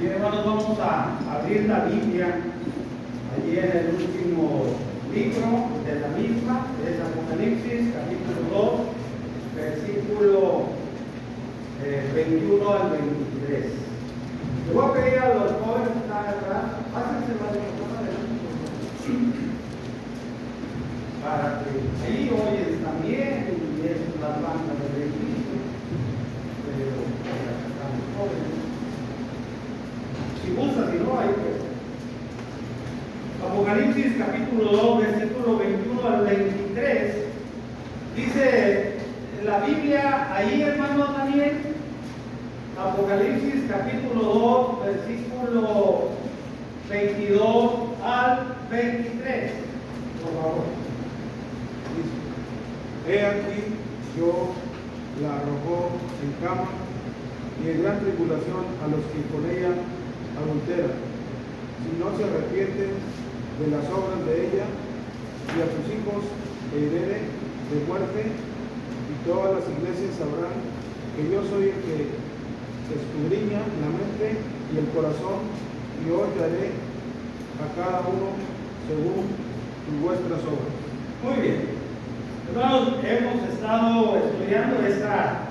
Bien, hermanos, vamos a abrir la Biblia allí en el último libro de la misma, es Apocalipsis, capítulo 2, versículo 21 al 23. Le voy a pedir a los jóvenes que están atrás, pásense más de para que ahí oyes también y es las bandas del edificio, pero estamos jóvenes. Si gusta, si no, hay que. Apocalipsis capítulo 2, versículo 21 al 23. Dice la Biblia ahí, hermano Daniel. Apocalipsis capítulo 2, versículo 22 al 23. Por favor. He aquí, yo la arrojó en cama y en gran tribulación a los que con ella adulteran, si no se arrepienten de las obras de ella, y a sus hijos herede de muerte, y todas las iglesias sabrán que yo soy el que escudriña la mente y el corazón, y os daré a cada uno según vuestras obras. Muy bien. Hermanos, hemos estado estudiando esta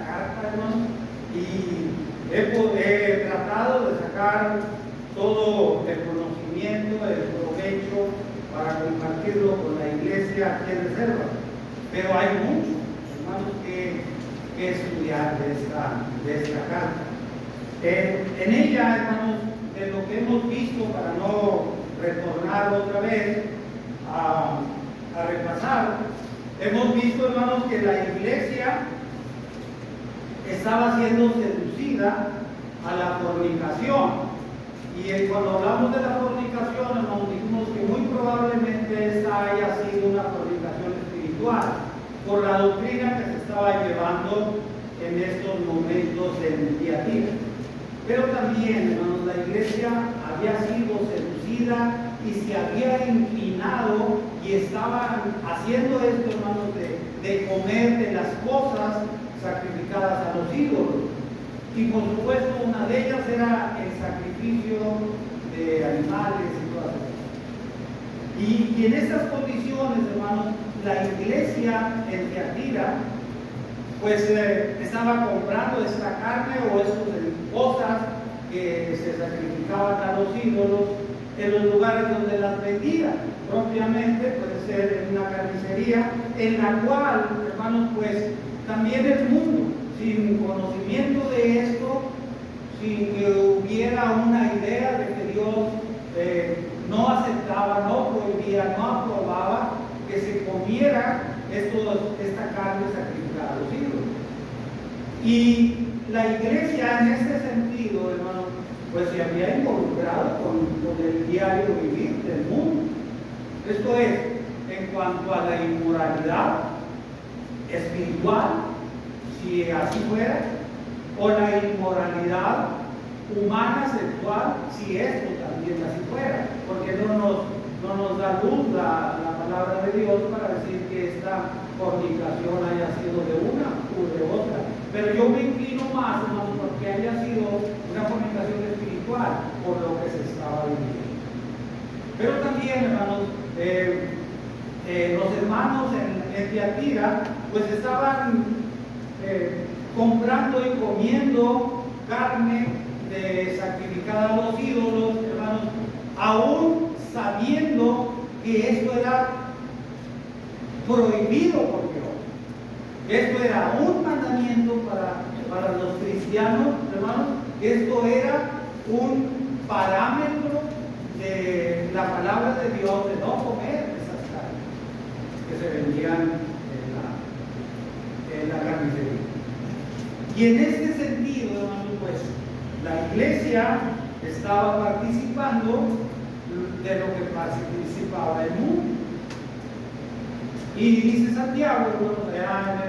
carta, hermanos, y he tratado de sacar todo el conocimiento, el provecho para compartirlo con la iglesia aquí en Reserva. Pero hay mucho, hermanos, que estudiar de esta carta. En ella, hermanos, de lo que hemos visto, para no retornar otra vez a repasar, hemos visto, hermanos, que la iglesia estaba siendo seducida a la fornicación. Y cuando hablamos de la fornicación, hermanos, dijimos que muy probablemente esta haya sido una fornicación espiritual por la doctrina que se estaba llevando en estos momentos en Tiatira. Pero también, hermanos, la iglesia había sido seducida y se había inclinado y estaban haciendo esto, hermanos, de comer de las cosas sacrificadas a los ídolos. Y por supuesto una de ellas era el sacrificio de animales y todas esas. Y en estas condiciones, hermanos, la iglesia en Tiatira pues estaba comprando esta carne o estas cosas que se sacrificaban a los ídolos en los lugares donde las vendían. Propiamente puede ser en una carnicería, en la cual, hermanos, pues también el mundo, sin conocimiento de esto, sin que hubiera una idea de que Dios no aceptaba, no prohibía, no aprobaba que se comiera esta carne sacrificada a los ídolos. Y la iglesia en este sentido, hermano, pues se había involucrado con el diario vivir del mundo. Esto es, en cuanto a la inmoralidad espiritual, si así fuera, o la inmoralidad humana sexual, si esto también así fuera, porque no nos da luz la palabra de Dios para decir que esta fornicación haya sido de una u de otra. Pero yo me inclino más, hermanos, porque haya sido una fornicación espiritual por lo que se estaba viviendo. Pero también, hermanos, los hermanos en Tiatira pues estaban comprando y comiendo carne sacrificada a los ídolos, hermanos, aún sabiendo que esto era prohibido por Dios. Esto era un mandamiento para los cristianos, hermanos. Esto era un parámetro de la palabra de Dios de no comer esas carnes que se vendían en la carnicería. Y en este sentido, hermanos, pues la iglesia estaba participando de lo que participaba el mundo. Y dice Santiago, allá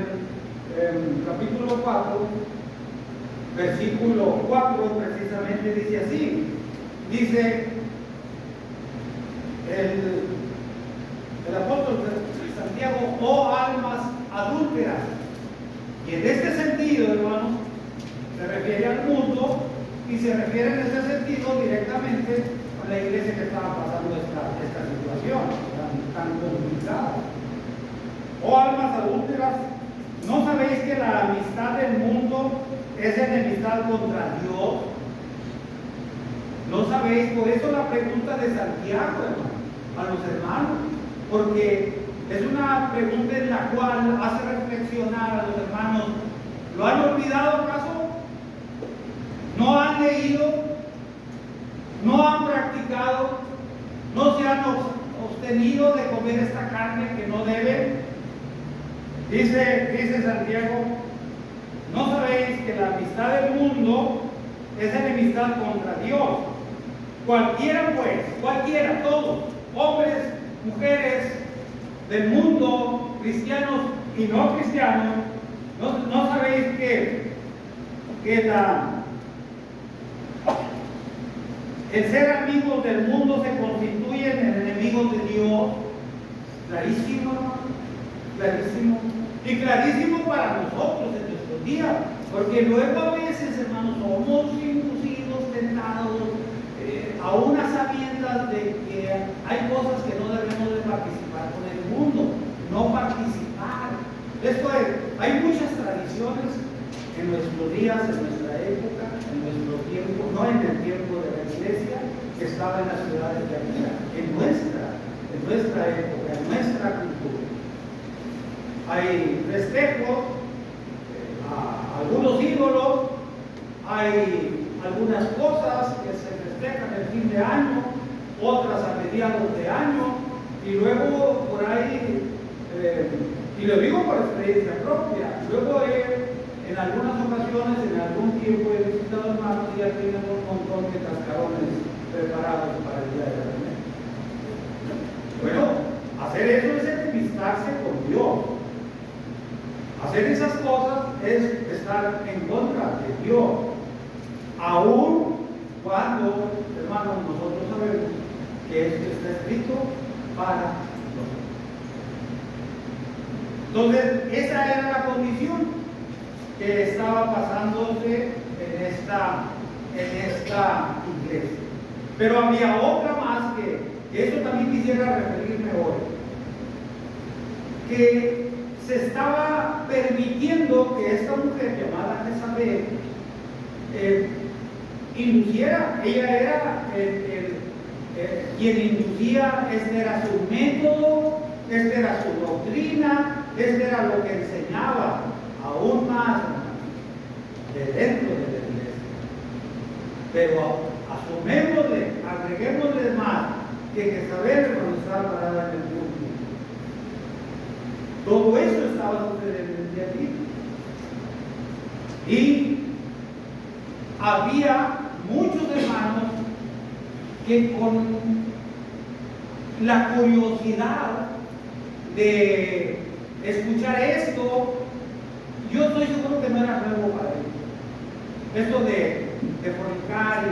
en el capítulo 4, versículo 4, precisamente dice así. Dice el apóstol Santiago: oh almas adúlteras. Y en este sentido, hermanos, se refiere al mundo y se refiere en ese sentido directamente a la iglesia que estaba pasando esta situación tan complicada. Oh almas adúlteras, ¿no sabéis que la amistad del mundo es enemistad contra Dios? ¿No sabéis? Por eso la pregunta de Santiago, hermano, a los hermanos, porque es una pregunta en la cual hace reflexionar a los hermanos. ¿Lo han olvidado acaso? ¿No han leído? ¿No han practicado? ¿No se han abstenido de comer esta carne que no deben? Dice Santiago, ¿no sabéis que la amistad del mundo es enemistad contra Dios? Cualquiera pues, cualquiera, todos, hombres, mujeres del mundo, cristianos y no cristianos, ¿no sabéis que el ser amigos del mundo se constituyen en enemigos de Dios? Clarísimo, hermano, clarísimo. Y clarísimo para nosotros en nuestros días, porque luego a veces, hermanos, somos inducidos, tentados, aún a sabiendas de que hay cosas que no debemos de participar con el mundo, no participar. Esto es, hay muchas tradiciones en nuestros días, en nuestra época, en nuestro tiempo, no en el tiempo de la iglesia que estaba en las ciudades de aquí, en nuestra época, en nuestra cultura. Hay festejos a algunos ídolos, hay algunas cosas que se festejan el fin de año, otras a mediados de año, y luego por ahí, y lo digo por experiencia propia, luego en algunas ocasiones, en algún tiempo he visitado hermanos y ya tienen un montón de cascarones preparados para el día de la reunión. Bueno, hacer eso es enemistarse con Dios. Hacer esas cosas es estar en contra de Dios. Aún cuando, hermanos, nosotros sabemos que esto está escrito para nosotros. Entonces, esa era la condición que estaba pasándose en esta iglesia. Pero había otra más que eso también quisiera referirme hoy, que se estaba permitiendo que esta mujer llamada Jezabel induciera. Ella era quien inducía. Este era su método, esta era su doctrina, este era lo que enseñaba, aún más de dentro de la iglesia. Pero asumémosle, agreguémosle más que Jezabel cuando estaba parada en el mundo. Todo eso estaba sucediendo en el día a día. Y había muchos hermanos que con la curiosidad de escuchar esto, yo estoy seguro que no era nuevo para ellos. Esto de fornicar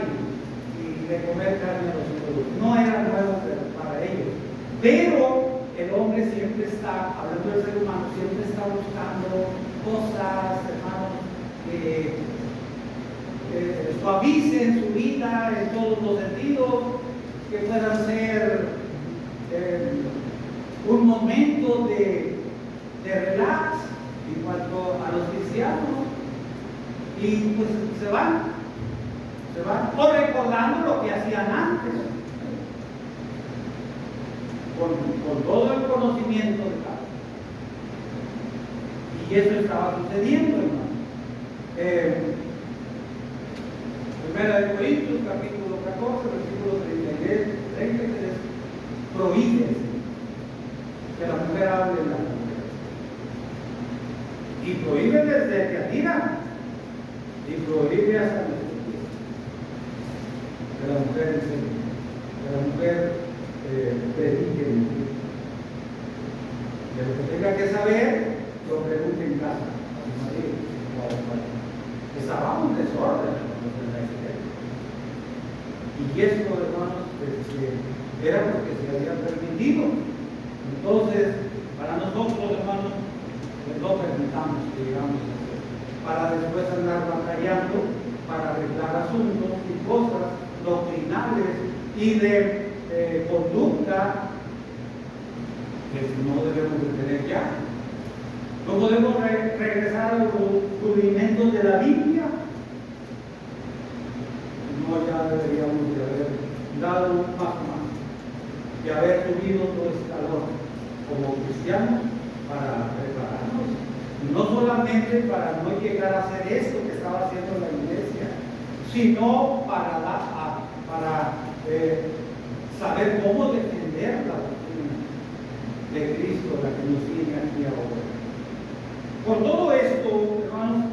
y de comer carne a los ídolos, no era nuevo para ellos. Pero el hombre siempre está, hablando del ser humano, siempre está buscando cosas, hermanos, que suavicen su vida en todos los sentidos, que puedan ser un momento de relax en cuanto a los cristianos, y pues se van, o recordando lo que hacían antes, con todo el conocimiento de cada. Y eso estaba sucediendo, hermano. Primera de Corintios, capítulo 14, versículo 33, prohíbe que la mujer hable de la mujer. Y prohíbe desde que atira, y prohíbe hasta nuestros días. Que la mujer enseñe, que la mujer predique. Que lo que tenga que saber, lo pregunte en casa a su marido o a su marido. Estaba un desorden en la iglesia. Y esto, hermanos, era porque se había permitido. Entonces, para nosotros, hermanos, pues no permitamos que llegamos a hacer, para después andar batallando para arreglar asuntos y cosas doctrinales y de conducta que no debemos de tener ya. No podemos regresar a los rudimentos de la Biblia. No, ya deberíamos de haber dado un paso más, de haber subido todo escalón como cristianos para prepararnos, no solamente para no llegar a hacer esto que estaba haciendo la iglesia, sino para saber cómo defender la doctrina de Cristo, la que nos tiene aquí ahora. Por todo esto, hermanos,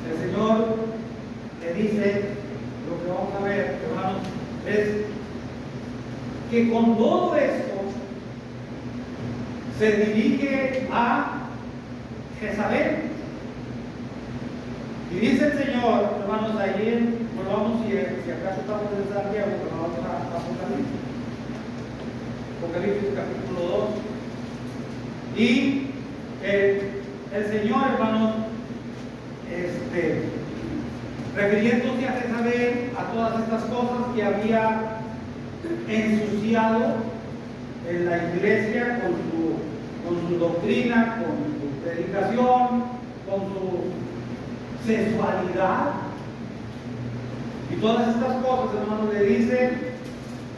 el Señor le dice, lo que vamos a ver, hermanos, es que con todo esto se dirige a Jezabel. Y dice el Señor, hermanos, ahí volvamos, si acaso estamos en Santiago, pero vamos a Apocalipsis. Apocalipsis capítulo 2. Y el Señor, hermanos, refiriéndose a Jezabel, a todas estas cosas que había ensuciado en la iglesia con su doctrina, con su predicación, con su sexualidad y todas estas cosas, hermanos, le dice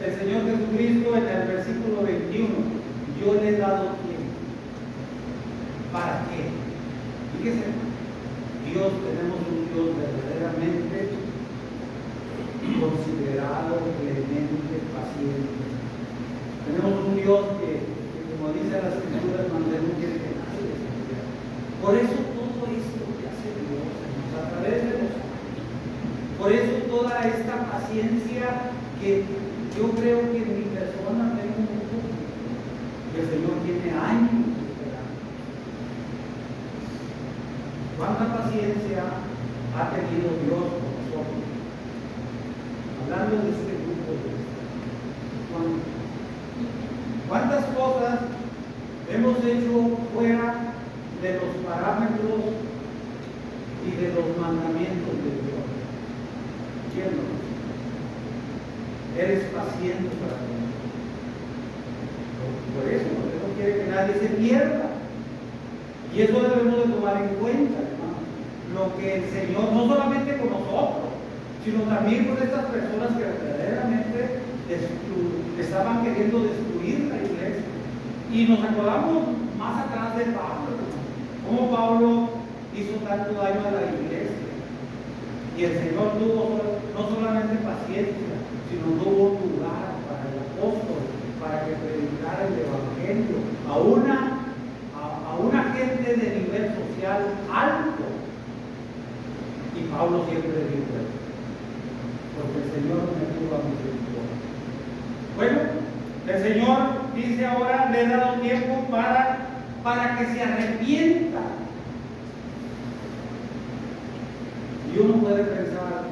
el Señor Jesucristo en el versículo 21: yo le he dado tiempo. ¿Para qué? Fíjese, Dios, tenemos un Dios verdaderamente considerado, clemente, paciente. Tenemos un Dios que como dice las Escrituras, no quiere que nadie les pierda. Por eso todo esto que hace Dios a través de los años, por eso toda esta paciencia que yo creo que en mi persona tengo mucho, que el Señor tiene años esperando. ¿Cuánta paciencia ha tenido Dios con nosotros? Hablando de este grupo de ¿cuántas cosas hemos hecho fuera de los parámetros y de los mandamientos de Dios? ¿Quién no? Eres paciente para nosotros. Por eso, porque no quiere que nadie se pierda. Y eso debemos de tomar en cuenta, hermano. Lo que el Señor, no solamente con nosotros, sino también con estas personas que verdaderamente estaban queriendo destruir la iglesia. Y nos acordamos más atrás de Pablo, cómo Pablo hizo tanto daño a la iglesia. Y el Señor tuvo no solamente paciencia, sino tuvo lugar para el apóstol, para que predicara el evangelio a una gente de nivel social alto. Y Pablo siempre dijo eso, porque el Señor me tuvo a misericordia. Bueno, el Señor dice ahora, le he dado tiempo para que se arrepienta. Y uno puede pensar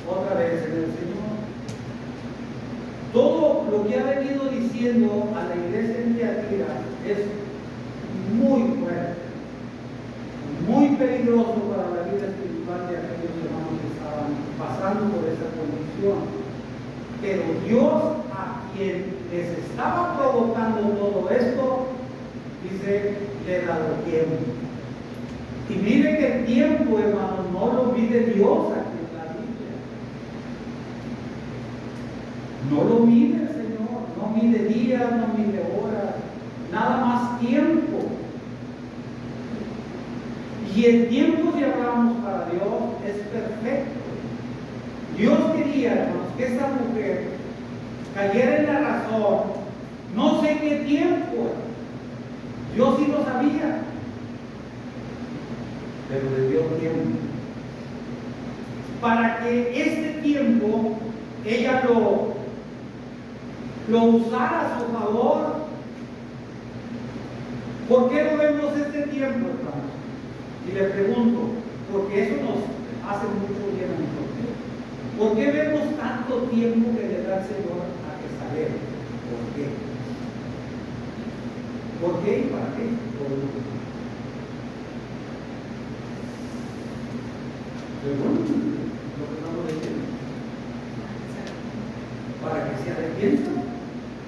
otra vez en el Señor. Todo lo que ha venido diciendo a la iglesia en Tiatira es muy fuerte, muy peligroso para la vida espiritual de aquellos hermanos que estaban pasando por esa condición. Pero Dios, a quien les estaba provocando todo esto, dice, le he dado tiempo. Y mire que el tiempo, hermano, no lo mide Dios aquí en la Biblia. No lo mide el Señor, no mide días, no mide horas, nada más tiempo. Y el tiempo, si hablamos para Dios, es perfecto. Dios quería, hermanos, que esta mujer cayera en la razón, no sé qué tiempo, Dios sí lo sabía, pero le dio tiempo, para que este tiempo ella lo usara a su favor. ¿Por qué no vemos este tiempo, hermanos? Y le pregunto, porque eso nos hace mucho bien a nosotros. ¿Por qué vemos tanto tiempo que le da el Señor a Jezabel? ¿Por qué? ¿Por qué y para qué? Según lo que estamos leyendo. piensa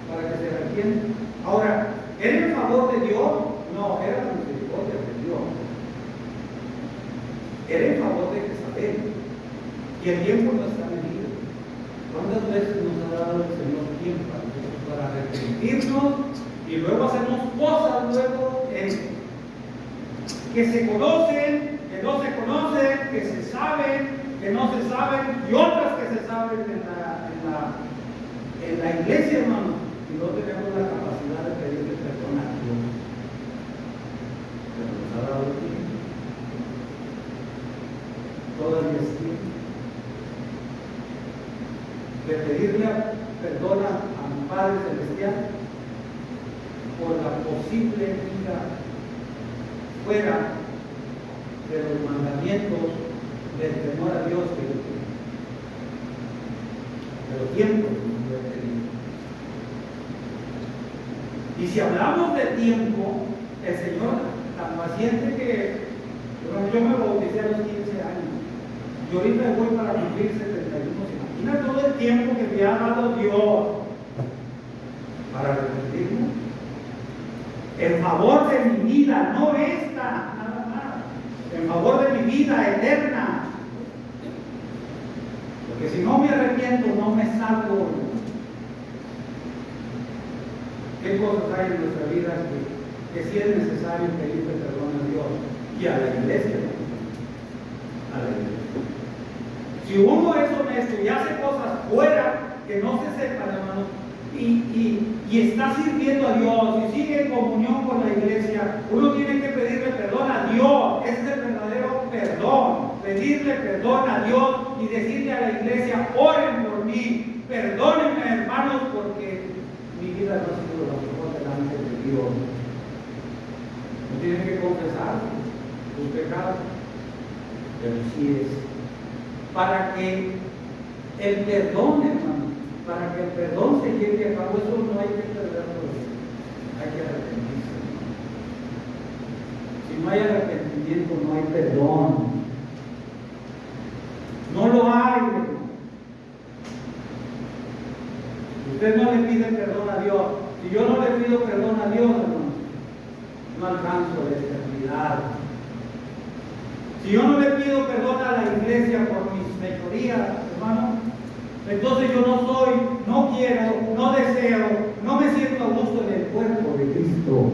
para que se arrepienta. Ahora, ¿era el favor de Dios? No, era la misericordia de Dios. Era el favor de Jezabel. Y el tiempo no está medido. ¿Cuántas veces nos ha dado el Señor tiempo para arrepentirnos y luego hacemos cosas luego que se conocen, que no se conocen, que se saben, que no se saben y otras que se saben en la iglesia, hermano, y no tenemos la capacidad de pedirle perdón a Dios? Pero nos ha dado tiempo. Todavía es tiempo de pedirle perdón a mi Padre Celestial por la posible vida fuera de los mandamientos del temor a Dios que yo tengo. Pero tiempo no he tenido. Y si hablamos de tiempo, el Señor tan paciente que yo me bauticé a los 15 años y ahorita voy para cumplir 71. Imagina todo el tiempo que me ha dado Dios para arrepentirme. En favor de mi vida, no esta, nada más. En favor de mi vida eterna. Porque si no me arrepiento, no me salvo. ¿Qué cosas hay en nuestra vida que sí es necesario pedirle perdón a Dios y a la iglesia? A la iglesia. Si uno es honesto y hace cosas fuera que no se sepan, hermano, y está sirviendo a Dios y sigue en comunión con la iglesia, uno tiene que pedirle perdón a Dios. Ese es el verdadero perdón. Pedirle perdón a Dios y decirle a la iglesia: oren por mí, perdónenme, hermanos, porque mi vida no ha sido lo mejor delante de Dios. No tienen que confesar sus pecados, pero sí es para que el perdón, hermano, para que el perdón se lleve a cabo. Eso no hay que perderlo, hay que arrepentirse. Si no hay arrepentimiento, no hay perdón. No lo hay, hermano. Usted no le pide perdón a Dios. Si yo no le pido perdón a Dios, hermano, no alcanzo la eternidad. Si yo no le pido perdón a la iglesia por mis fechorías, hermano, entonces yo no soy, no quiero, no deseo, no me siento a gusto en el cuerpo de Cristo.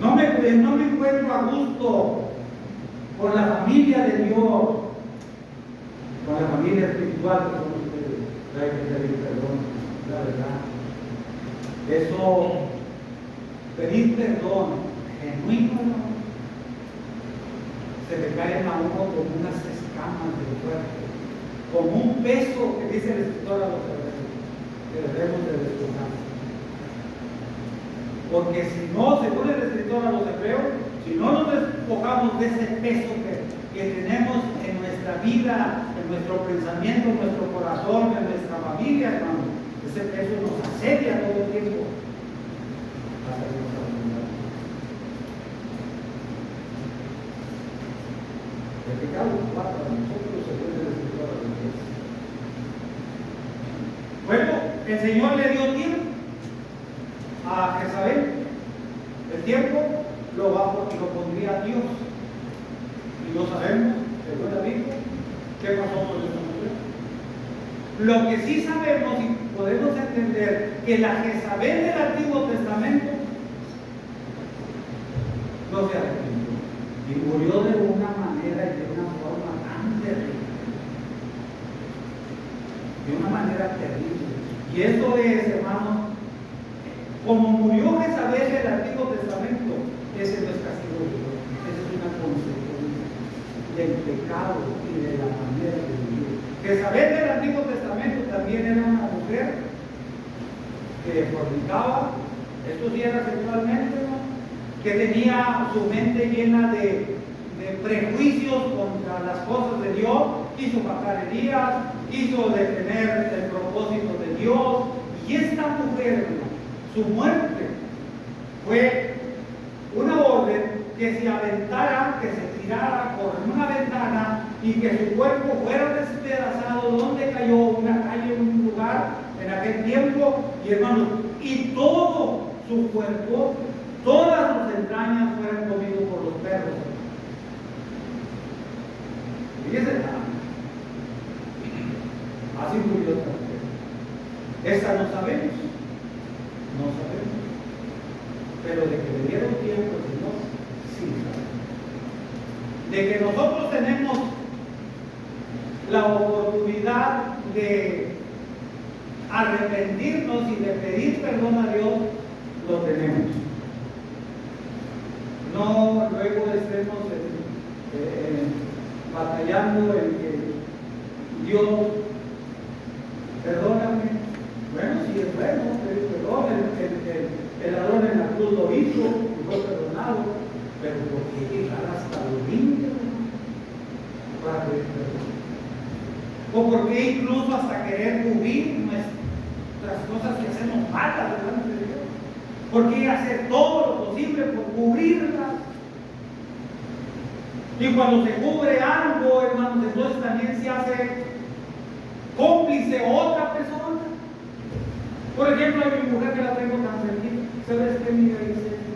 No me encuentro a gusto con la familia de Dios, con la familia espiritual que son ustedes. Hay que pedir perdón, la verdad. Eso, pedir perdón genuino, se le caen a uno como unas escamas del cuerpo, como un peso que dice el escritor a los hebreos, que debemos de despojar. Porque si no, según el escritor a los hebreos, si no nos despojamos de ese peso que tenemos en nuestra vida, en nuestro pensamiento, en nuestro corazón, en nuestra familia, hermano, ese peso nos asedia todo el tiempo hasta que nos abandonamos. El pecado para nosotros según el escritor a los hebreos. Bueno, el Señor le dio tiempo a Jezabel. El tiempo lo pondría Dios. Y no sabemos, según la Biblia, qué pasó con esa mujer. Lo que sí sabemos y podemos entender que la Jezabel del Antiguo Testamento no se arrepintió y murió de una manera y de una forma tan terrible. De una manera terrible. Y esto es, hermano, como murió Jezabel del Antiguo Testamento, ese no es castigo de Dios, esa es una consecuencia del pecado y de la manera de vivir. Jezabel del Antiguo Testamento también era una mujer que fornicaba, esto sí era sexualmente, ¿no? Que tenía su mente llena de prejuicios contra las cosas de Dios, quiso matar a Elías, quiso detener el propósito de Dios, y esta mujer, su muerte fue una orden que se aventara, que se tirara por una ventana y que su cuerpo fuera despedazado. ¿Dónde cayó? Una calle en un lugar en aquel tiempo, y hermanos, y todo su cuerpo, todas sus entrañas fueron comidos por los perros. Fíjense, así murió esta mujer. Esta no sabemos, no sabemos, pero de que le dieron tiempo al Señor, sí sabemos. De que nosotros tenemos la oportunidad de arrepentirnos y de pedir perdón a Dios, lo tenemos. No luego estemos batallando en que Dios, perdóname. Bueno, sí es bueno pedir perdón. El ladrón en la cruz lo hizo y fue perdonado, pero ¿por qué llegar hasta los límites para pedir perdón? ¿O por qué incluso hasta querer cubrir nuestras cosas que hacemos malas delante de Dios? ¿Por qué hacer todo lo posible por cubrirlas? Y cuando se cubre algo, hermanos, entonces también se hace cómplice otra persona. Por ejemplo, a mi mujer que la tengo tan cerquita, ¿sabes qué? Mira, dice esto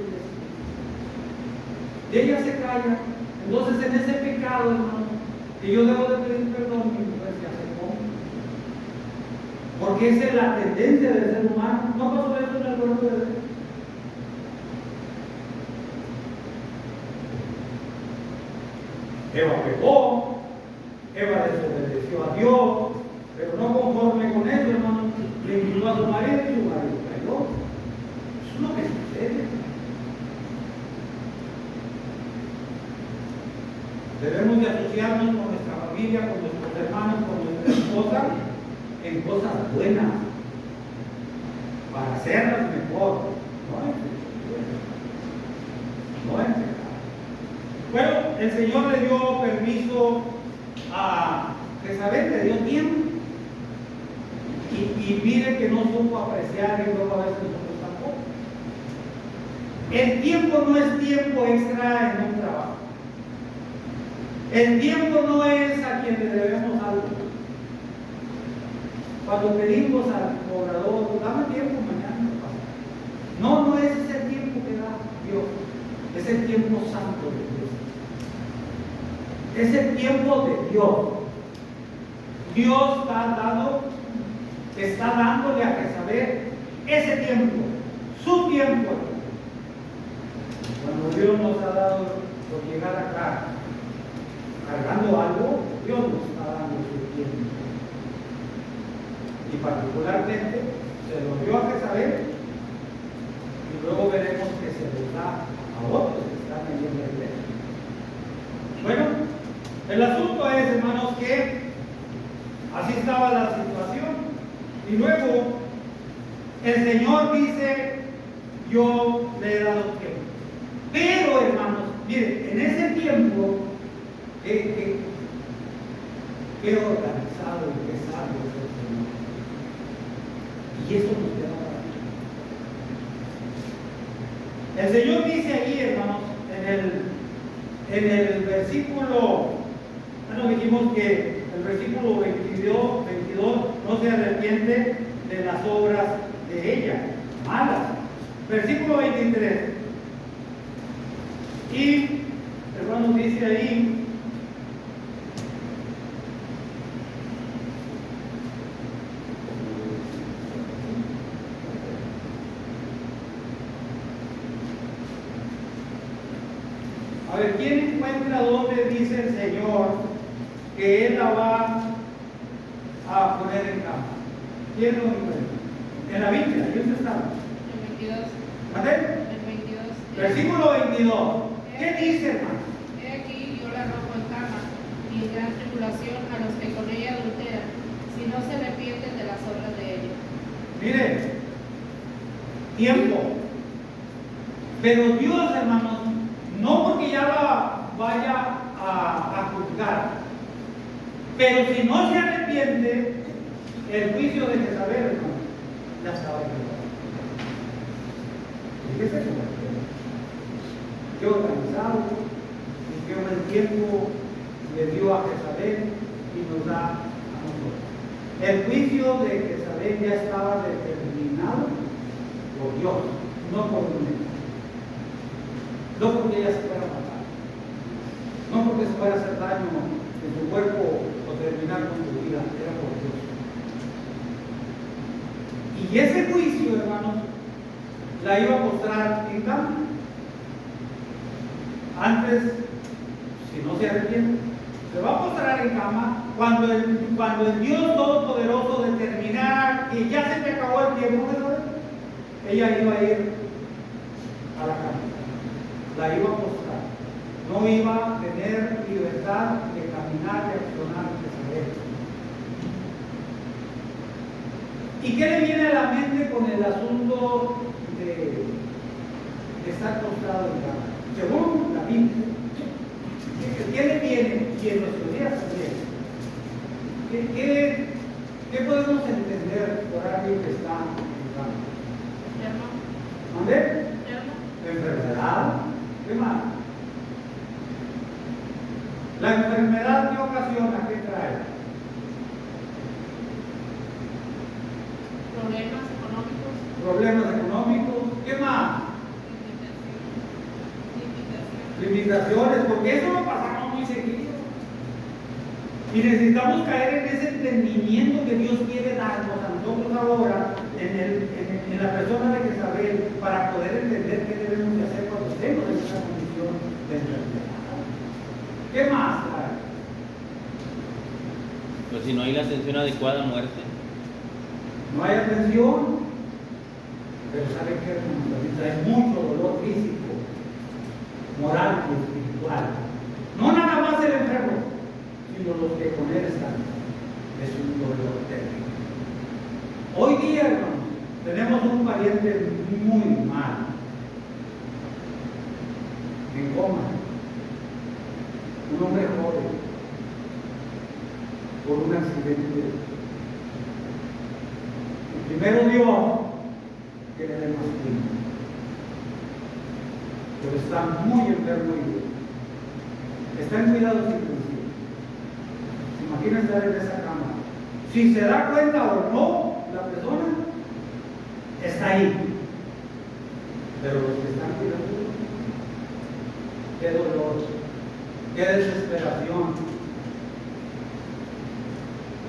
y ella se calla. Entonces, en ese pecado, hermano, que yo debo de pedir perdón, mi mujer se hace cómplice. Porque esa es la tendencia del ser humano. ¿No pasó eso en el cuerpo de Dios? Eva pecó, Eva desobedeció a Dios, pero no conforme con eso, hermano, le invitó a su marido y su marido cayó. Eso es lo que sucede. Debemos de asociarnos con nuestra familia, con nuestros hermanos, con nuestra esposa, en cosas buenas, para hacerlas mejor, no en pecado. Bueno, el Señor le dio permiso a Jezabel, le dio tiempo, y mire que no supo apreciar, y luego a veces nosotros tampoco. El tiempo no es tiempo extra en un trabajo. El tiempo no es a quien le debemos algo. Cuando pedimos al cobrador, dame tiempo, mañana pasa. No es ese tiempo que da Dios, es el tiempo santo de Dios. Es el tiempo de Dios. Dios está dándole a Jezabel ese tiempo, su tiempo. Cuando Dios nos ha dado por llegar acá cargando algo, Dios nos está dando su tiempo. Y particularmente se lo dio a Jezabel, y luego veremos que se lo da a otros que están ahí en la iglesia. Bueno, el asunto es, hermanos, que así estaba la situación. Y luego el Señor dice, yo le he dado tiempo. Pero, hermanos, miren, en ese tiempo, qué organizado y qué sabio es el Señor. Y eso nos queda. El Señor dice ahí, hermanos, en el versículo, dijimos que el versículo 22 no se arrepiente de las obras de ella, malas. Versículo 23. Y, hermanos, dice ahí, a ver, ¿quién encuentra dónde dice el Señor que Él la va a poner en cama? ¿Quién lo encuentra? En la Biblia, ¿y dónde está? El 22. ¿Mate? El 22. Versículo 22. ¿Qué dice, hermano? He aquí, yo la arrojo en cama y en gran tribulación a los que con ella adulteran, si no se arrepienten de las obras de ella. Mire, tiempo. Pero Dios, hermanos, no porque ya la vaya a juzgar, pero si no se arrepiente, el juicio de Jezabel, hermano, ya estaba preparado. ¿Y qué es eso? Qué organizado, y qué buen tiempo le dio a Jezabel y nos da a nosotros. El juicio de Jezabel ya estaba determinado por Dios, no por un hombre. No porque ella se fuera a matar, no porque se fuera a hacer daño en su cuerpo o terminar con su vida, era por Dios. Y ese juicio, hermanos, la iba a mostrar en cama. Antes, si no se arrepiente, se va a mostrar en cama cuando el Dios Todopoderoso determinara que ya se te acabó el tiempo, ¿verdad? Ella iba a ir a la cama, la iba a mostrar, no iba a tener libertad de caminar, de accionar, de saber. ¿Y qué le viene a la mente con el asunto de estar postrado en cama? Según la Biblia, ¿qué le viene? Y en nuestros días también. ¿Qué podemos entender por alguien que está en cama? ¿Dónde? Enfermedad. ¿Qué más? La enfermedad, ¿qué ocasiona? ¿Qué trae? Problemas económicos. ¿Qué más? Limitaciones, porque eso lo pasamos muy seguido. Y necesitamos caer en ese entendimiento que Dios quiere darnos a nosotros ahora, en la persona de Jezabel, para poder entender qué debemos de hacer cuando estemos en esa condición de enfermedad. ¿Qué más trae? Pues si no hay la atención adecuada, muerte. No hay atención, pero ¿sabe qué, hermano? También trae mucho dolor físico, moral y espiritual. No nada más el enfermo, sino los que con él están. Es un dolor terrible. Hoy día, hermanos, tenemos un pariente muy mal, en coma, un hombre joven, por un accidente. Primero Dios que le dé más tiempo, pero está muy enfermo y está en cuidados intensivos. ¿Se imagina estar en esa cama? Si se da cuenta o no la persona, está ahí. Pero los que están cuidando, qué dolor, qué desesperación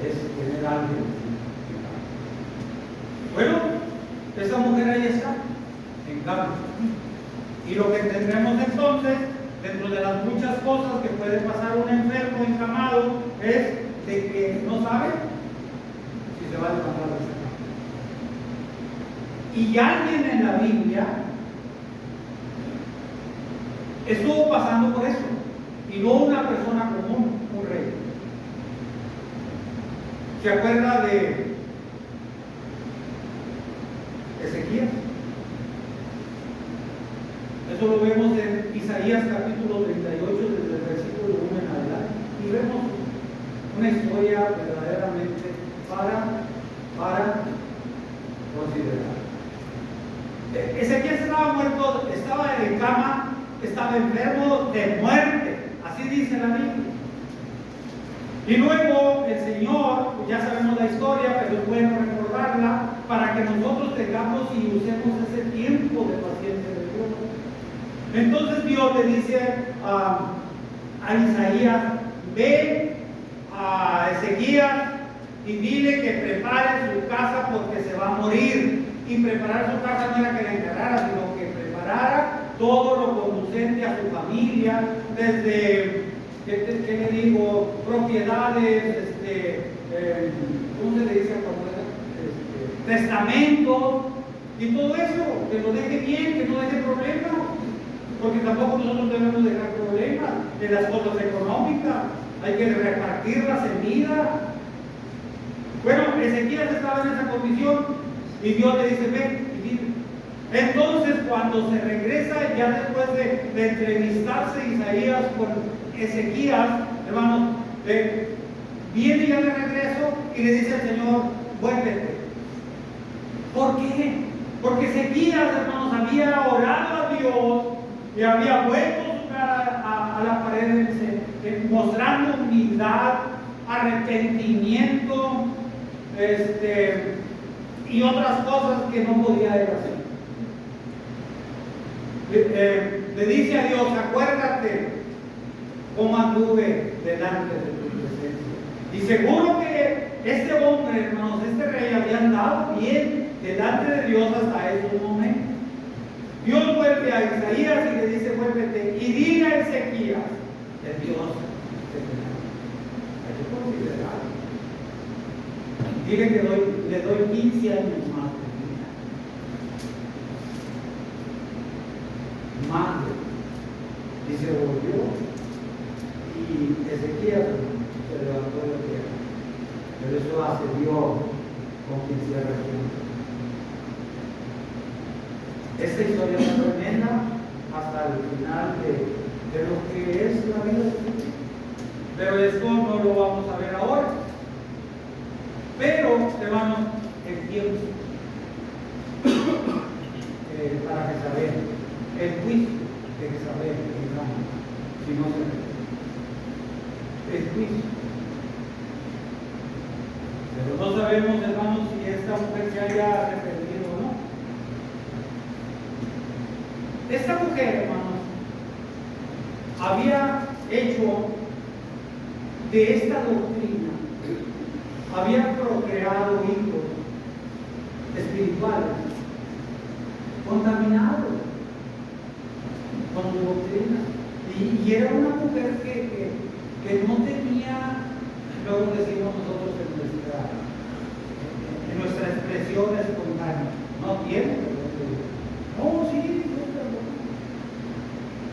es tener a alguien. Bueno, esa mujer ahí está, en cama. Y lo que entendemos entonces, dentro de las muchas cosas que puede pasar un enfermo encamado, es de que no sabe si se va a levantar de esa cama. Y alguien en la Biblia estuvo pasando por eso, y no una persona común, un rey. ¿Se acuerda de Ezequías? Eso lo vemos en Isaías capítulo 38, desde el versículo 1 en adelante, y vemos una historia verdaderamente para considerar. Ezequías estaba muerto, estaba en cama, estaba enfermo de muerte, así dice la Biblia. Y luego el Señor, pues ya sabemos la historia, pero es bueno recordarla para que nosotros tengamos y usemos ese tiempo de paciencia de Dios. Entonces Dios le dice a Isaías: ve a Ezequías y dile que prepare su casa porque se va a morir. Y preparar su casa no era que la enterrara, sino que preparara todo lo conducente a su familia, desde, ¿qué le digo?, propiedades, ¿cómo se le dice cuando testamentos, y todo eso, que lo deje bien, que no deje problemas, porque tampoco nosotros debemos dejar problemas de las cosas económicas, hay que repartirlas en vida. Bueno, Ezequías estaba en esa condición y Dios le dice: ven y dile. Entonces, cuando se regresa, ya después de entrevistarse Isaías con Ezequías, hermanos, viene ya de regreso y le dice al Señor: vuélvete. ¿Por qué? Porque Ezequías, hermanos, había orado a Dios y había vuelto su cara a la pared mostrando humildad, arrepentimiento, y otras cosas que no podía él hacer. Le dice a Dios: acuérdate cómo anduve delante de tu presencia. Y seguro que este hombre, hermanos, este rey había andado bien delante de Dios hasta ese momento. Dios vuelve a Isaías y le dice: vuélvete y dile a Ezequías, el Dios te bendiga. Hay que considerarlo. Dile que le doy 15 años más de vida. Más de. Y se volvió. Y Ezequías se levantó de la tierra. Pero eso hace Dios con quien cierra el tiempo. Esta historia es tremenda hasta el final de lo que es la vida de Cristo. Pero esto no lo vamos a ver ahora. Pero, hermanos, el tiempo para Jezabel, el juicio de Jezabel en Roma, si no se ve. El juicio. Pero no sabemos, hermanos, si esta mujer se haya arrepentido o no. Esta mujer, hermanos, había hecho de esta doctrina, había procreado hijos espirituales contaminados con su doctrina. Y era una mujer que no tenía, luego decimos nosotros en nuestra expresión espontánea, no tiene. No, sí,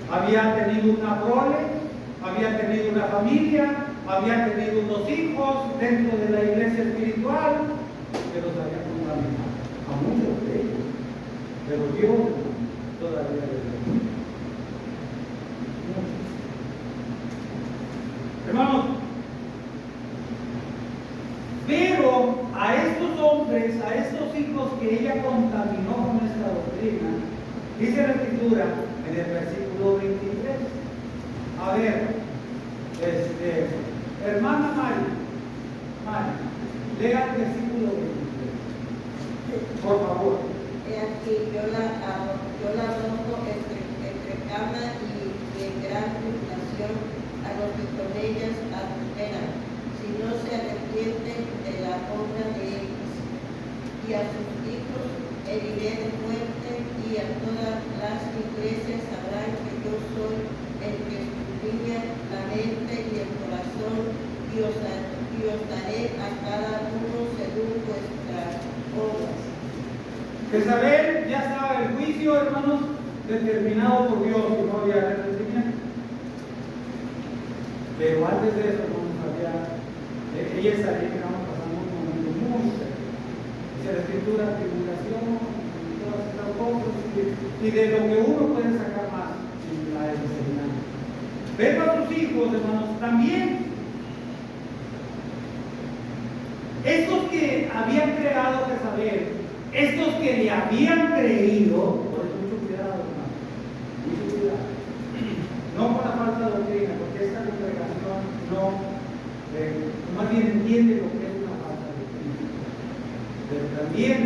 había tenido una prole, había tenido una familia, había tenido unos hijos dentro de la iglesia espiritual, que los había contaminado, a muchos de ellos, pero Dios todavía les dio. Hermanos, pero a estos hombres, a estos hijos que ella contaminó con esta doctrina, dice la Escritura en el versículo 23. A ver, hermana Mari, lea el versículo 23, por favor. He aquí, yo la arrojo entre cama y gran tribulación a los que con ellas adulteran, si no se arrepienten de la obra de ellos. Y a sus hijos heriré de muerte, y a todas las iglesias sabrán que yo soy el que escudriña la mente y el corazón, y os daré a cada uno según vuestras obras. Jezabel ya estaba el juicio, hermanos, determinado por Dios, y no había arrepentimiento. Pero antes de eso, ella estaría pasando un momento muy serio. Dice la Escritura, tribulación, y todas estas cosas, y de lo que uno puede sacar más en la enseñanza. Ver a sus hijos, hermanos, también. Estos que habían creado Jezabel, estos que le habían creído, por eso mucho cuidado, hermano, mucho cuidado. No con la falsa doctrina, porque esta congregación más bien entiende lo que es una falsa doctrina. Pero también,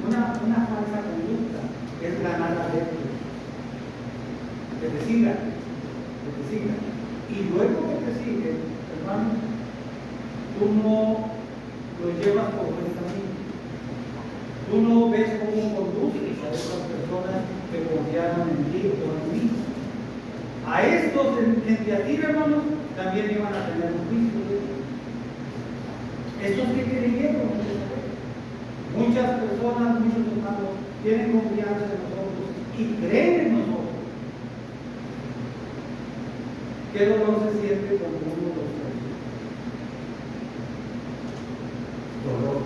hermano, una falsa conducta es ganar adeptos. Que te sigan. Y luego que te siguen, hermano, tú no los llevas por buen camino. Tú no ves cómo conduces a esas personas que confiaron en ti o en mí. A estos en Tiatira, hermanos, también iban a tener un juicio. Estos que creyeron, muchas personas, muchos hermanos, tienen confianza en nosotros y creen en nosotros. ¿Qué dolor se siente cuando uno los trae? Dolor.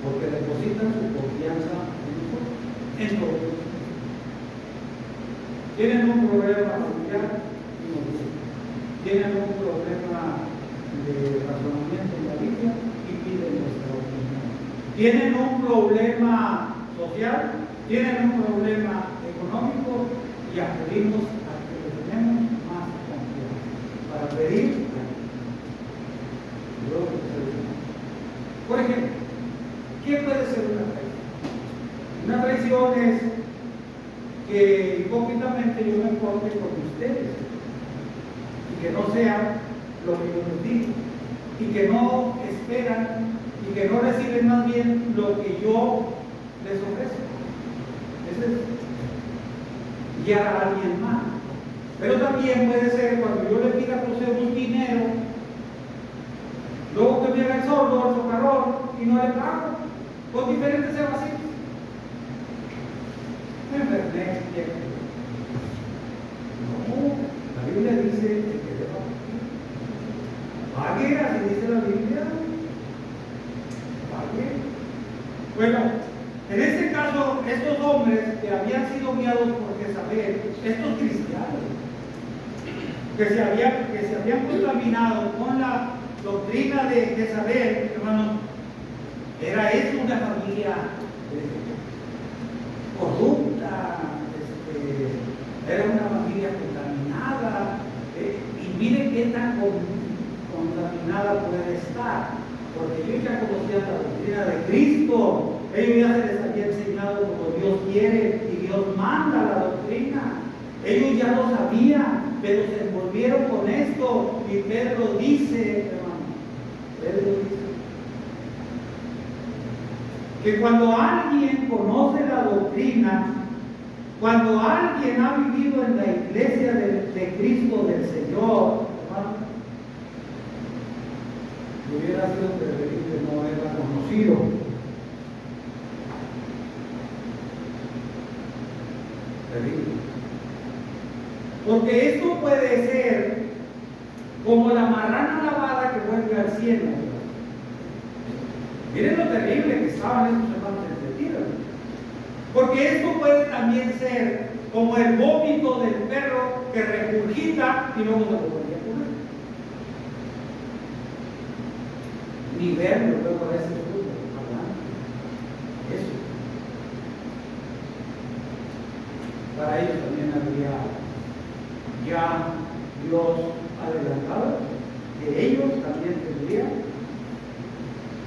Porque depositan su confianza en nosotros, en todos. Tienen un problema familiar y nos dicen. Tienen un problema de razonamiento en la Biblia y piden nuestra opinión. Tienen un problema social, tienen un problema económico y acudimos a que lo tenemos pedir. Por ejemplo, ¿qué puede ser una traición? Una traición es que hipócritamente yo me porte con ustedes y que no sea lo que yo les digo y que no esperan y que no reciben más bien lo que yo les ofrezco. Ese es guiar a alguien más. Pero también puede ser cuando yo le pida por ser un dinero, luego que me haga el sordo, el socarrón y no le pago, con diferentes evasivos. Me enfermé, no, la Biblia dice que deba pague, así dice la Biblia. Pague. Bueno, en este caso, estos hombres que habían sido guiados por Jezabel, estos cristianos, que se habían contaminado con la doctrina de Jezabel, hermanos, era eso una familia corrupta, era una familia contaminada, y miren qué tan contaminada puede estar, porque ellos ya conocían la doctrina de Cristo, ellos ya se les había enseñado como Dios quiere y Dios manda la doctrina, ellos ya lo sabían, pero se envolvieron con esto, y Pedro dice, hermano, Pedro dice que cuando alguien conoce la doctrina, cuando alguien ha vivido en la iglesia de Cristo del Señor, hermano, hubiera sido preferible no haberla conocido. Terrible. Porque esto puede ser como la marrana lavada que vuelve al cielo. Miren lo terrible que estaban estos hermanos en Tiro. Porque esto puede también ser como el vómito del perro que regurgita y luego se lo vuelve a comer. Ni verlo luego a ese punto. Eso. Para ellos también habría ya Dios adelantado que ellos también tendrían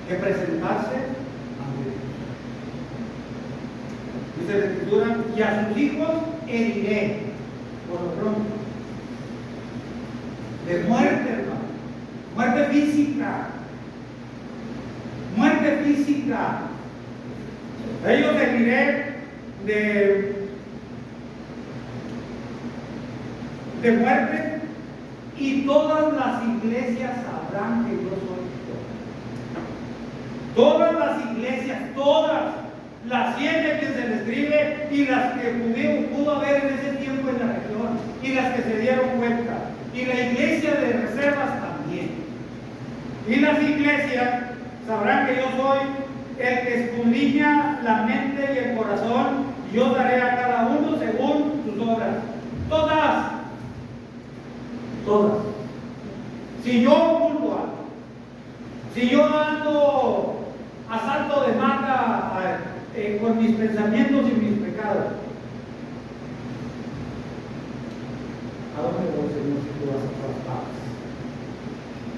que presentarse ante Dios. Dice la Escritura, y a sus hijos heriré, por lo pronto, de muerte, hermano, muerte física, muerte física. Ellos heriré de muerte, y todas las iglesias sabrán que yo soy Dios. Todas las iglesias, todas, las 7 que se le escribe y las que pudo haber en ese tiempo en la región, y las que se dieron cuenta, y la iglesia de reservas también. Y las iglesias sabrán que yo soy el que escudriña la mente y el corazón, y yo daré a cada uno según sus obras. Todas. Todas. Si yo oculto algo, si yo ando a salto de mata con mis pensamientos y mis pecados, ¿a dónde voy, Señor, si tú vas a todas partes?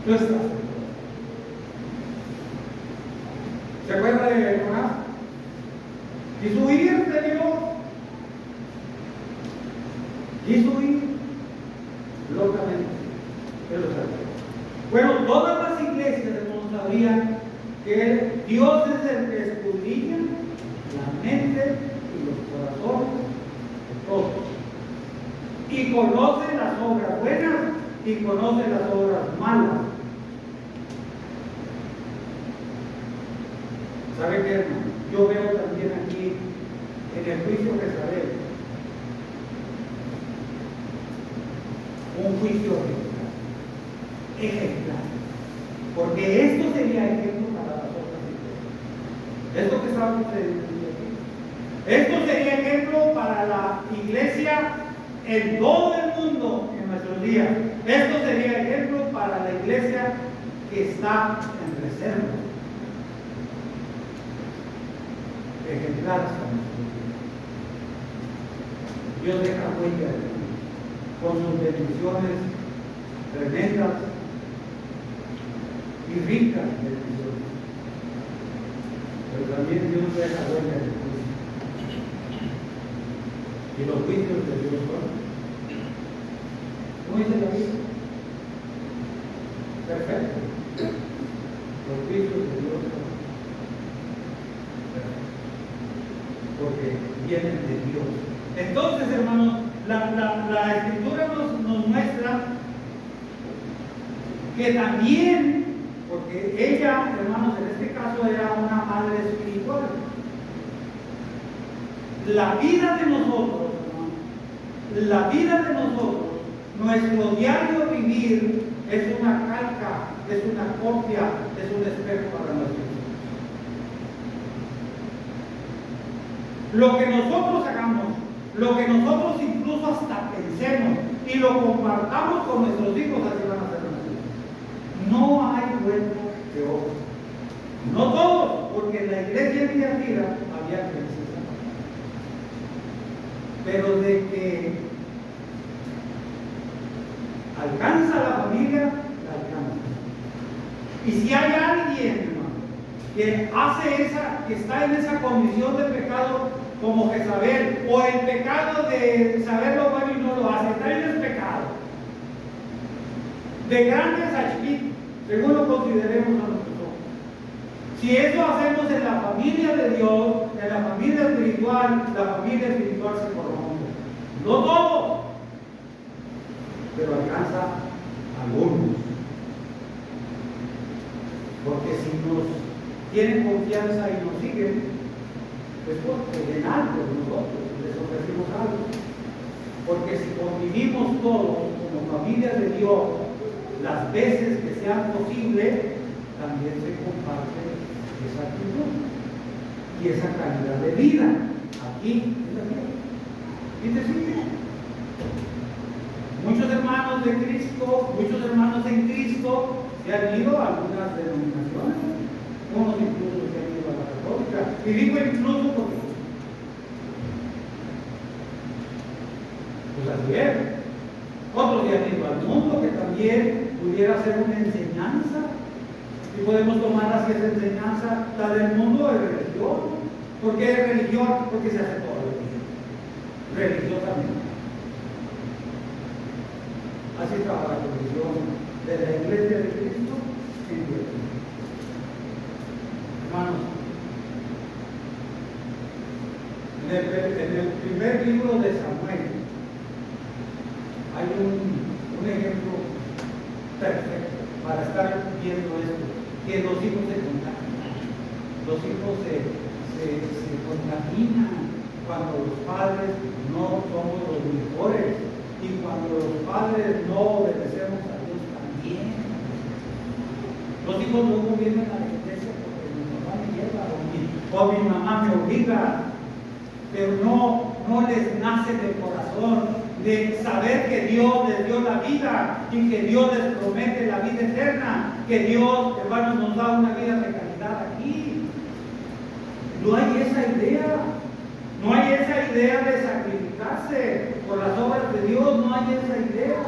Tú estás en todo. ¿Se acuerda de Jonás? Quiso huir de Dios. Quiso huir locamente. Pero bueno, todas las iglesias hermanos sabrían que Dios es el que escudriña la mente y los corazones de todos, y conoce las obras buenas y conoce las obras malas. ¿Sabe qué, hermano? Yo veo también aquí en el juicio de Jezabel un juicio ejemplar, porque esto sería ejemplo para las otras iglesias. Esto que estamos diciendo aquí, esto sería ejemplo para la iglesia en todo el mundo en nuestros días. Esto sería ejemplo para la iglesia que está en reserva. Ejemplares para nuestros días. Dios deja huella con sus bendiciones tremendas y ricas bendiciones. Pero también Dios deja huella de juicio. Y los juicios de Dios son, ¿cómo dice la Biblia? Perfecto. Los juicios de Dios son perfectos, porque vienen de Dios. Entonces, hermanos, la Escritura nos muestra que también, porque ella, hermanos, en este caso era una madre espiritual, la vida de nosotros, hermanos, la vida de nosotros, nuestro diario vivir es una calca, es una copia, es un espejo para nuestros hijos. Lo que nosotros hagamos, lo que nosotros incluso hasta pensemos y lo compartamos con nuestros hijos, así van a ser nuestros hijos. No hay cuerpo de ojos. No todos, porque en la iglesia de Tiatira había creencias. Pero de que alcanza la familia, la alcanza. Y si hay alguien, hermano, que hace que está en esa condición de pecado como Jezabel, o el pecado de saber lo bueno y no lo hace, está en el pecado. De grandes a chiquitos, según lo consideremos a nuestros ojos. Si eso hacemos en la familia de Dios, en la familia espiritual se corrompe. No todo, pero alcanza a algunos. Porque si nos tienen confianza y nos siguen, es porque en algo nosotros les ofrecimos algo. Porque si convivimos todos como familia de Dios, las veces que sean posible, también se comparte esa actitud y esa calidad de vida aquí en la tierra. Y te sigue. Muchos hermanos de Cristo, muchos hermanos en Cristo se han ido a algunas denominaciones, unos incluso se han ido a la católica, y digo incluso porque pues así es. Otros se han ido al mundo, que también pudiera ser una enseñanza, y podemos tomar así esa enseñanza. La del mundo es religión. ¿Por qué es religión? Porque se hace todo religiosamente. Así estaba la condición de la iglesia de Cristo en Dios. Hermanos, en el primer libro de Samuel hay un ejemplo perfecto para estar viendo esto, que los hijos se contaminan. Los hijos se contaminan cuando los padres no somos los mejores. Y cuando los padres no obedecemos a Dios también. Los hijos luego vienen a la iglesia porque mi mamá me lleva o mi mamá me obliga, pero no les nace del corazón de saber que Dios les dio la vida y que Dios les promete la vida eterna, que Dios, hermanos, nos da una vida de calidad aquí. No hay esa idea. No hay esa idea de sacrificarse por las obras de Dios, no hay esa idea.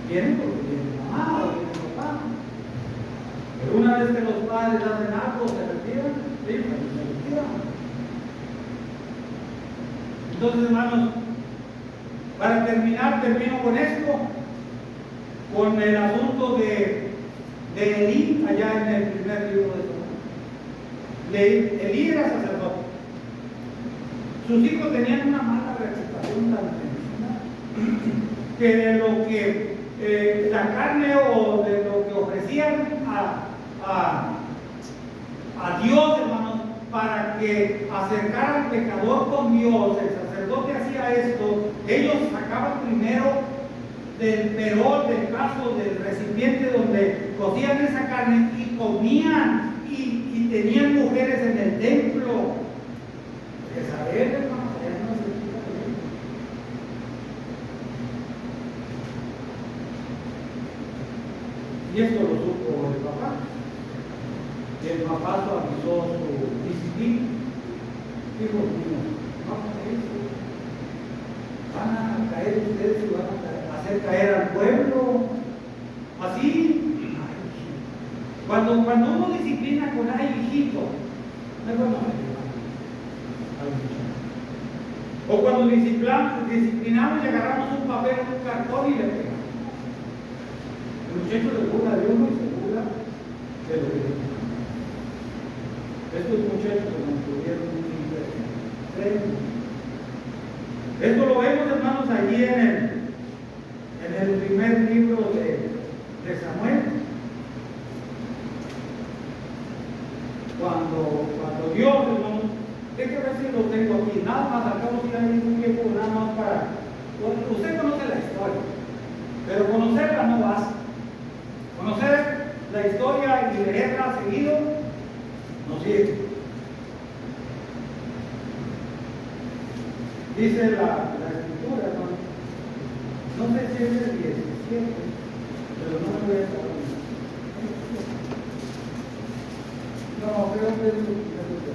Vienen porque viene mamá o viene papá. Pero una vez que los padres hacen algo, se retiran, sí, pues se retiran. Entonces, hermanos, para terminar, termino con esto, con el asunto de Elí, allá en el primer libro de Samuel. Elí era sacerdote. Sus hijos tenían una mala reputación tan tremenda que de lo que la carne o de lo que ofrecían a Dios, hermanos, para que acercara al pecador con Dios, el sacerdote hacía esto. Ellos sacaban primero del perol, del caso, del recipiente donde cocían esa carne y comían y tenían mujeres en el templo. Jezabel, hermano, ya no se quita de él. Y esto lo supo el papá. Y el papá suavizó su disciplina. Hijos míos, no hagan eso. van a caer ustedes y van a hacer caer al pueblo. Así. Cuando uno disciplina con ay, hijito, mejor no me llevan. O cuando disciplinamos y agarramos un papel, un cartón y le pegamos. El muchacho se burla de uno y se burla de lo que dice. Estos muchachos se mantuvieron muy impresionantes. Esto lo vemos, hermanos, allí en el primer libro de Samuel. Cuando Dios, hermanos, déjeme ver si lo tengo aquí, nada más, acabo de ir ahí un tiempo, nada más para. Usted conoce la historia, pero conocerla no basta. Conocer la historia y leerla seguido no sirve. Dice la escritura, no sé si es el 17, pero no me voy a estar. No, creo que es lo primero que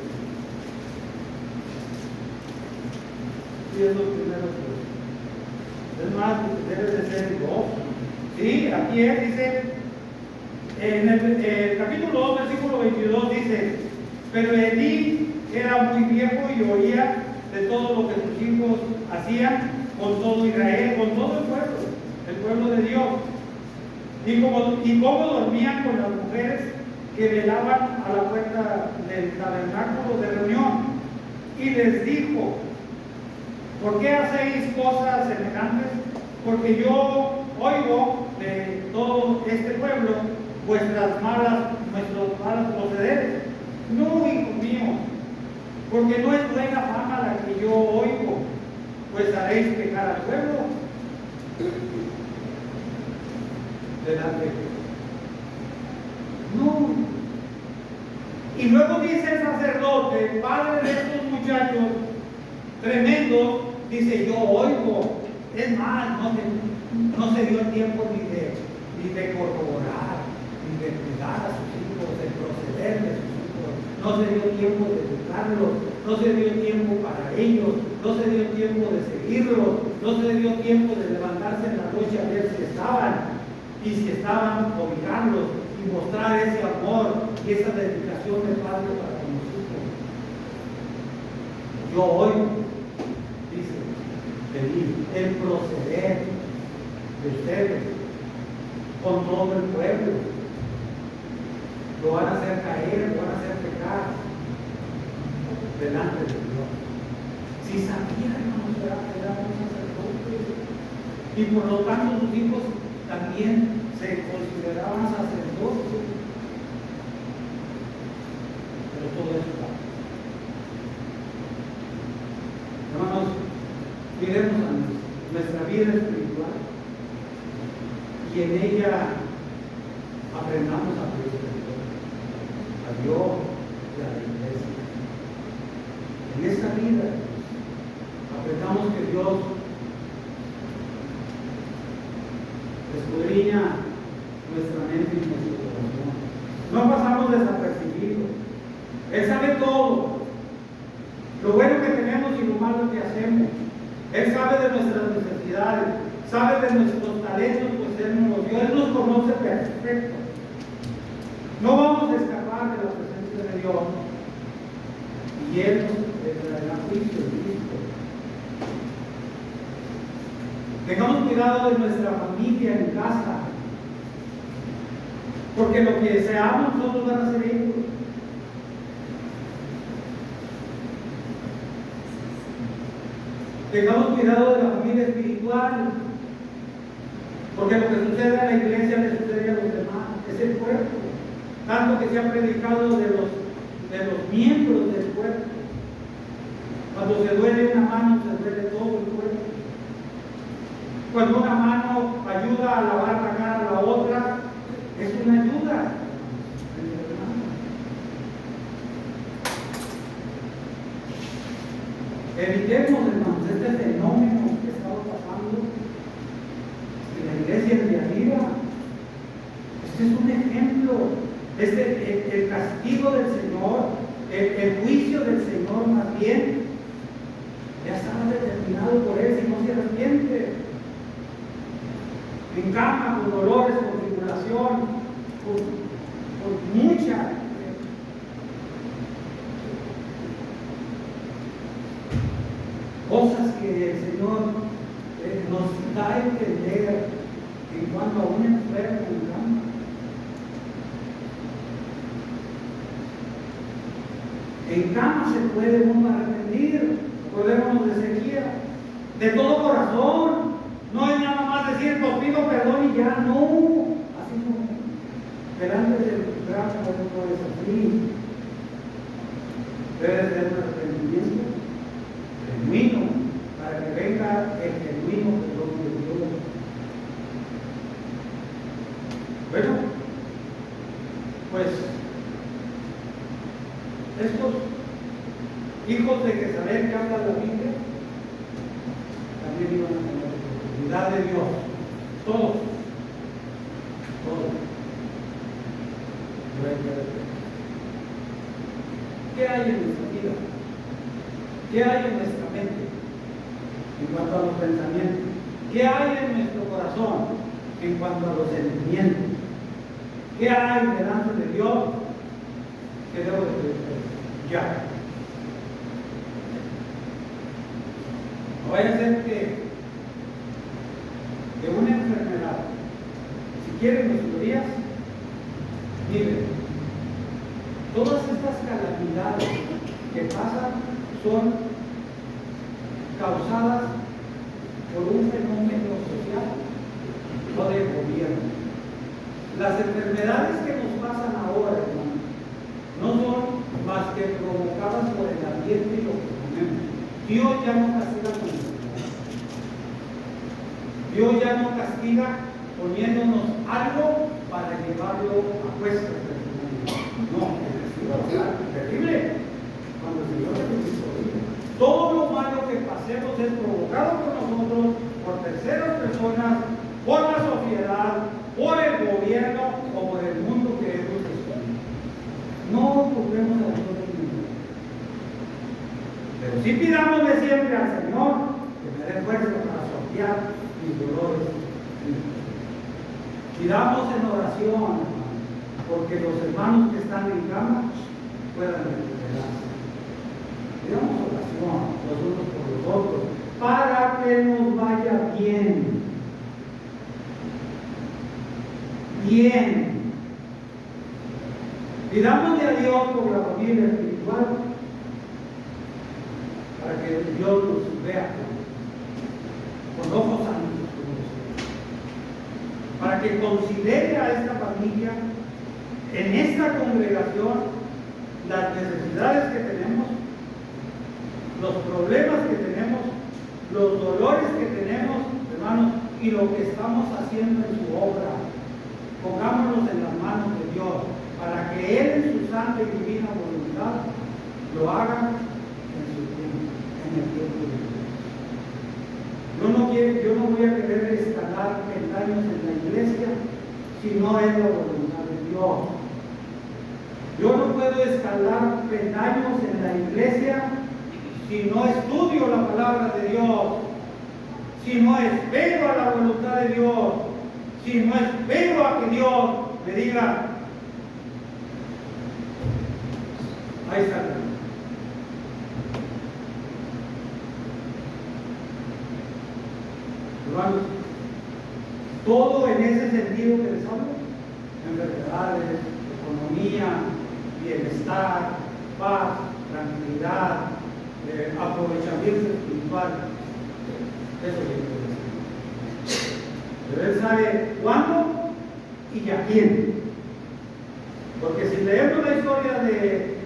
sí, es lo primero que es más, debe de ser 2. Sí, aquí es, dice, en el capítulo 2, versículo 22, dice, pero Elí era muy viejo y oía de todo lo que sus hijos hacían con todo Israel, con todo el pueblo de Dios, y cómo dormían con las mujeres que velaban a la puerta del tabernáculo de reunión, y les dijo, ¿por qué hacéis cosas semejantes? Porque yo oigo de todo este pueblo vuestros malos procederes. No, hijo mío, porque no es buena fama la que yo oigo, pues haréis quejar al pueblo delante de Dios. No. Y luego dice el sacerdote, padre de estos muchachos tremendos, dice, yo oigo. Es más, no se dio tiempo ni de corroborar, ni de cuidar a sus hijos, de proceder de sus hijos. No se dio tiempo de educarlos, no se dio tiempo para ellos, no se dio tiempo de seguirlos, no se dio tiempo de levantarse en la noche a ver si estaban, y si estaban, obligarlos y mostrar ese amor y esa dedicación de padre para con los hijos. Yo oigo, dice, el proceder de ustedes con todo el pueblo. Lo van a hacer caer, lo van a hacer pecar delante de Dios. Si sabían, hermanos, eran un sacerdote, y por lo tanto sus hijos también se consideraban sacerdotes. Pero todo eso está. Hermanos, miremos a nuestra vida espiritual y en ella aprendamos a pedir a Dios y a la iglesia. En esta vida aprendamos que Dios escudriña nuestra mente y nuestro corazón. No pasamos desapercibidos. Él sabe todo. Lo bueno que tenemos y lo malo que hacemos. Él sabe de nuestras necesidades, sabe de nuestros talentos, pues Él nos los dio. Él nos conoce perfecto. No vamos a escapar de la presencia de Dios. Y Él nos traerá juicio y Cristo. Tengamos cuidado de nuestra familia en casa, porque lo que seamos nosotros van a ser ellos. Tengamos cuidado de la familia espiritual, porque lo que sucede en la iglesia le sucede a los demás, es el cuerpo. Tanto que se ha predicado de los miembros del cuerpo. Cuando se duele una mano, se duele todo el cuerpo. Cuando una mano ayuda a lavar la cara a la otra, es una ayuda. Evitemos, hermanos, este fenómeno que estamos pasando en la iglesia de arriba. Este es un ejemplo. El castigo del Señor, el juicio del Señor más bien, Ya estaba determinado por él si no se arrepiente. En cama, con dolores, con tribulación, con mucha cosas que el Señor nos da a entender en cuanto a un enfermo en cama. En cama se puede uno arrepentir, acordémonos de Ezequiel, de todo corazón. No es nada más decir, pues pido perdón y ya, no. Así no. Delante del gran poder no es así. Debe ser un arrepentimiento genuino, para que venga el genuino perdón de Dios. Bueno, pues estos hijos de Jezabel que habla la Biblia también iban a tener la oportunidad de Dios, todos. ¿Qué hay en nuestra vida? ¿Qué hay en nuestra mente en cuanto a los pensamientos? ¿Qué hay en nuestro corazón en cuanto a los sentimientos? ¿Qué hay delante de Dios que debo de pedir? Ya. No vaya a ser que una enfermedad, si quieren mis teorías, miren, todas estas calamidades que pasan son causadas por un fenómeno social o de gobierno. Las enfermedades que nos pasan ahora, hermano, no son más que provocadas por el ambiente y lo que comemos. Dios ya no castiga con enfermedad. Dios ya no castiga poniéndonos algo para llevarlo a cuestas. No, el castigo es algo terrible. Cuando el Señor Jesucristo dice, todo lo malo que pasemos es provocado por nosotros, por terceras personas, por la sociedad, por el gobierno o por el mundo que hemos escogido. No culpemos a Dios de ninguna. Pero sí pidámosle siempre al Señor que me dé fuerza para sortear mis dolores. Pidamos en oración, porque los hermanos que están en cama puedan recuperarse. Pidamos oración los unos por los otros para que nos vaya bien. Bien. Pidámosle a Dios por la familia espiritual para que Dios nos vea con ojos santos, para que considere a esta familia en esta congregación las necesidades que tenemos, los problemas que tenemos, los dolores que tenemos, hermanos, y lo que estamos haciendo en su obra. Pongámonos en las manos de Dios para que Él en su santa y divina voluntad lo haga en su tiempo, en el tiempo de Dios. Yo no voy a querer escalar peldaños en la iglesia si no es la voluntad de Dios. Yo no puedo escalar peldaños en la iglesia si no estudio la palabra de Dios, si no espero a la voluntad de Dios, si no espero a que Dios me diga, ahí está. Hermanos, todo en ese sentido que les hablo, enfermedades, economía, bienestar, paz, tranquilidad, aprovechamiento espiritual, eso es lo que decir. Pero Él sabe cuándo y a quién. Porque si leemos la historia de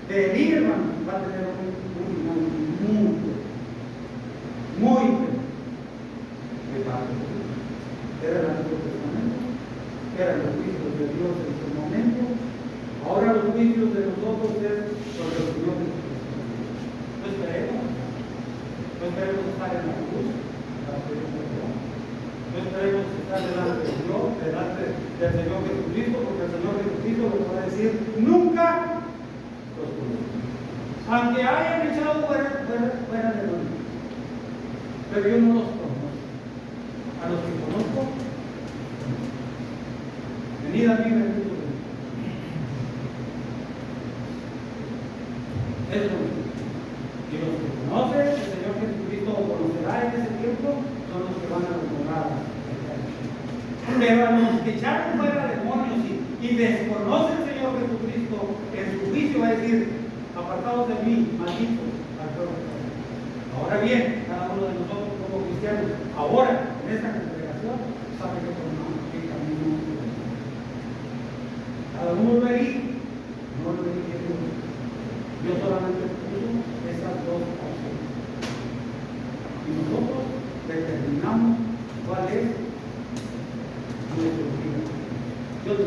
Elí, hermano, va a tener un final muy privado. Era el Antiguo Testamento, eran los juicios de Dios en su momento. Ahora los juicios de nosotros es sobre el Señor Jesucristo. No esperemos estar en la cruz para pedir perdón. No esperemos estar delante de Dios, delante del Señor Jesucristo, porque el Señor Jesucristo nos va a decir nunca los conozco. Aunque hayan echado fuera de nosotros, pero yo no los conozco. A los que conozco, venid a mí, bendito de Dios. Es lo mismo. Y los que conocen, el Señor Jesucristo conocerá en ese tiempo, son los que van a lograr. Pero a los que echaron fuera demonios y desconocen al Señor Jesucristo, en su juicio va a decir, apartados de mí, malditos, al pueblo de Dios. Ahora bien, cada uno de nosotros como cristianos, ahora en esta congregación, sabe qué camino. Cada uno lo elige, no lo elige Dios. Yo solamente puso esas dos opciones. Y nosotros determinamos cuál es nuestro fin. Yo te